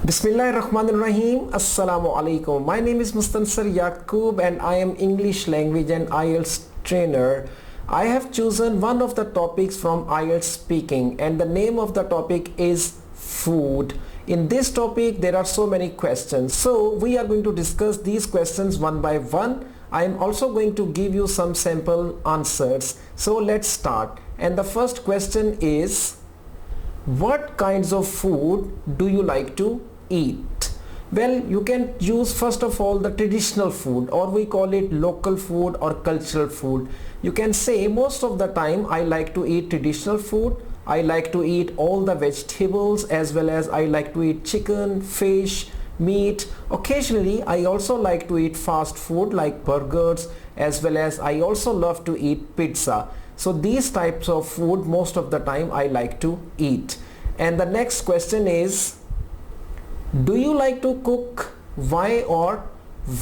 Bismillahirrahmanirrahim. Assalamu alaikum. My name is Mustansir Yaqub and I am English language and IELTS trainer. I have chosen one of the topics from IELTS speaking and the name of the topic is food. In this topic there are so many questions. So we are going to discuss these questions one by one. I am also going to give you some sample answers. So let's start. And the first question is, what kinds of food do you like to eat? Well, you can use first of all the traditional food, or we call it local food or cultural food. You can say most of the time I like to eat traditional food. I like to eat all the vegetables, as well as I like to eat chicken, fish, meat. Occasionally I also like to eat fast food like burgers, as well as I also love to eat pizza. So these types of food most of the time I like to eat. And the next question is, do you like to cook? Why or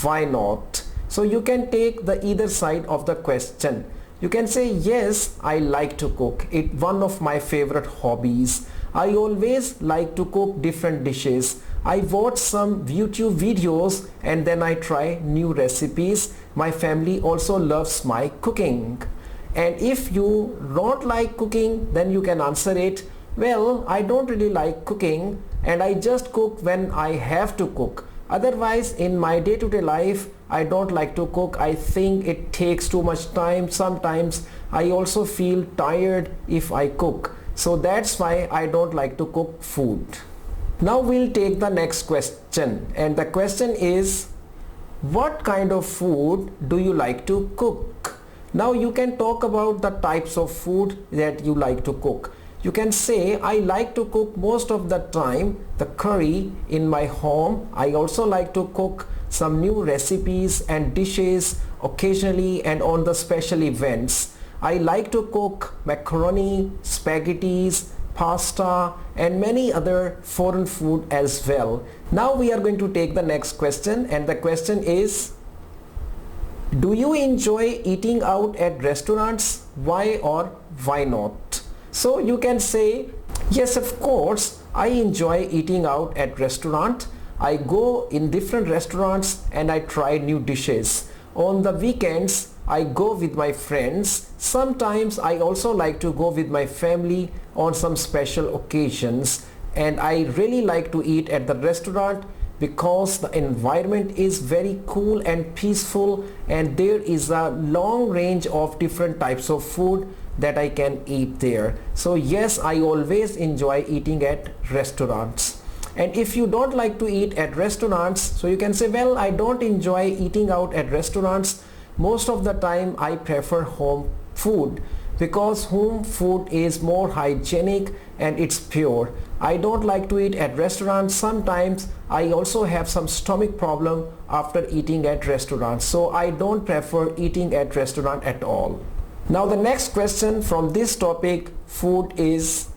why not? So you can take the either side of the question. You can say, yes, I like to cook. It's one of my favorite hobbies. I always like to cook different dishes. I watch some YouTube videos and then I try new recipes. My family also loves my cooking. And if you don't like cooking, then you can answer it, well, I don't really like cooking and I just cook when I have to cook. Otherwise, in my day-to-day life, I don't like to cook. I think it takes too much time. Sometimes I also feel tired if I cook. So that's why I don't like to cook food. Now we'll take the next question. And the question is, what kind of food do you like to cook? Now you can talk about the types of food that you like to cook. You can say, I like to cook most of the time the curry in my home. I also like to cook some new recipes and dishes occasionally and on the special events. I like to cook macaroni, spaghettis, pasta and many other foreign food as well. Now we are going to take the next question, and the question is, do you enjoy eating out at restaurants? Why or why not? So you can say, yes, of course, I enjoy eating out at restaurant. I go in different restaurants and I try new dishes. On the weekends, I go with my friends. Sometimes I also like to go with my family on some special occasions. And I really like to eat at the restaurant because the environment is very cool and peaceful, and there is a long range of different types of food that I can eat there. So yes, I always enjoy eating at restaurants. And if you don't like to eat at restaurants, so you can say, well, I don't enjoy eating out at restaurants. Most of the time I prefer home food because home food is more hygienic and it's pure. I don't like to eat at restaurants. Sometimes I also have some stomach problem after eating at restaurants. So I don't prefer eating at restaurant at all. Now the next question from this topic, food, is,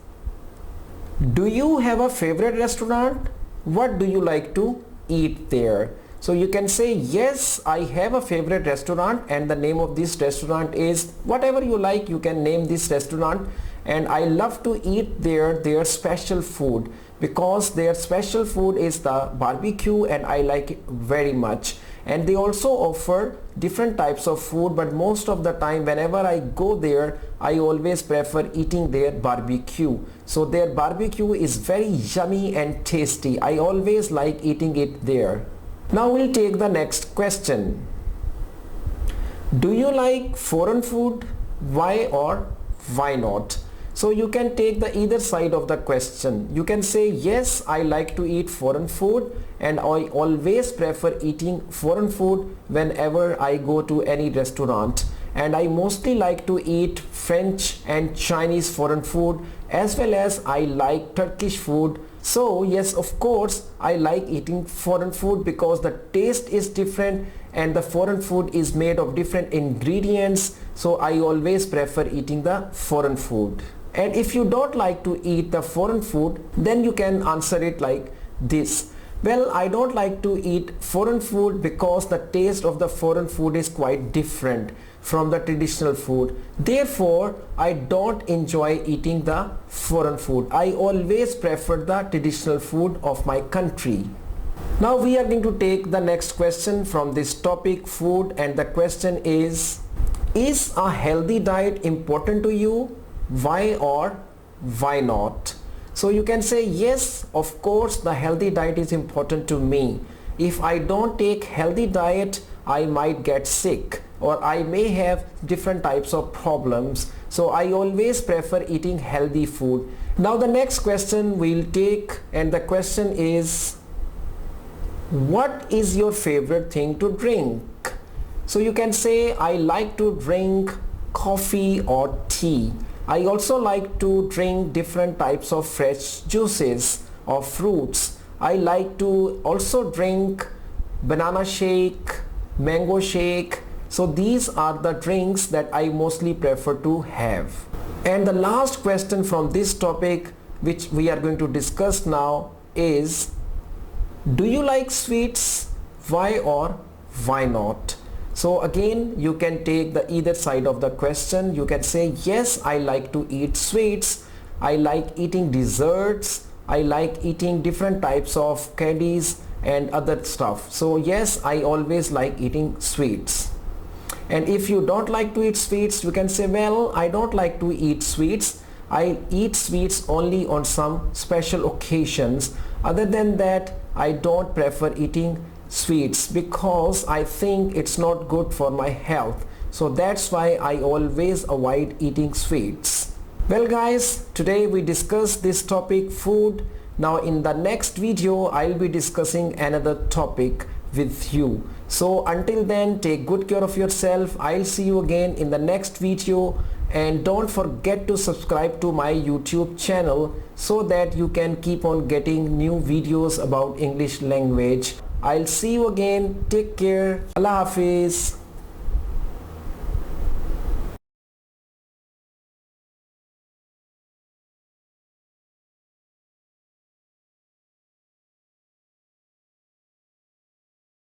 do you have a favorite restaurant? What do you like to eat there? So you can say, yes, I have a favorite restaurant and the name of this restaurant is whatever you like. You can name this restaurant, and I love to eat their special food because their special food is the barbecue and I like it very much. And they also offer different types of food, but most of the time whenever I go there, I always prefer eating their barbecue. So their barbecue is very yummy and tasty. I always like eating it there. Now we'll take the next question. Do you like foreign food? Why or why not? So you can take the either side of the question. You can say, yes, I like to eat foreign food and I always prefer eating foreign food whenever I go to any restaurant. And I mostly like to eat French and Chinese foreign food, as well as I like Turkish food. So yes, of course, I like eating foreign food because the taste is different and the foreign food is made of different ingredients. So I always prefer eating the foreign food. And if you don't like to eat the foreign food, then you can answer it like this. Well, I don't like to eat foreign food because the taste of the foreign food is quite different from the traditional food. Therefore, I don't enjoy eating the foreign food. I always prefer the traditional food of my country. Now we are going to take the next question from this topic, food, and the question is a healthy diet important to you? Why or why not? So you can say yes, of course the healthy diet is important to me. If I don't take healthy diet, I might get sick or I may have different types of problems. So I always prefer eating healthy food. Now the next question we'll take, and the question is, what is your favorite thing to drink? So you can say I like to drink coffee or tea. I also like to drink different types of fresh juices or fruits. I like to also drink banana shake, mango shake. So these are the drinks that I mostly prefer to have. And the last question from this topic, which we are going to discuss now, is, do you like sweets? Why or why not? So again, you can take the either side of the question. You can say yes, I like to eat sweets. I like eating desserts. I like eating different types of candies and other stuff. So yes, I always like eating sweets. And if you don't like to eat sweets, you can say, well, I don't like to eat sweets. I eat sweets only on some special occasions. Other than that, I don't prefer eating sweets because I think it's not good for my health. So that's why I always avoid eating sweets. Well guys, today we discussed this topic, food. Now in the next video, I'll be discussing another topic with you. So until then, take good care of yourself. I'll see you again in the next video. And don't forget to subscribe to my YouTube channel so that you can keep on getting new videos about English language. I'll see you again. Take care. Allah Hafiz.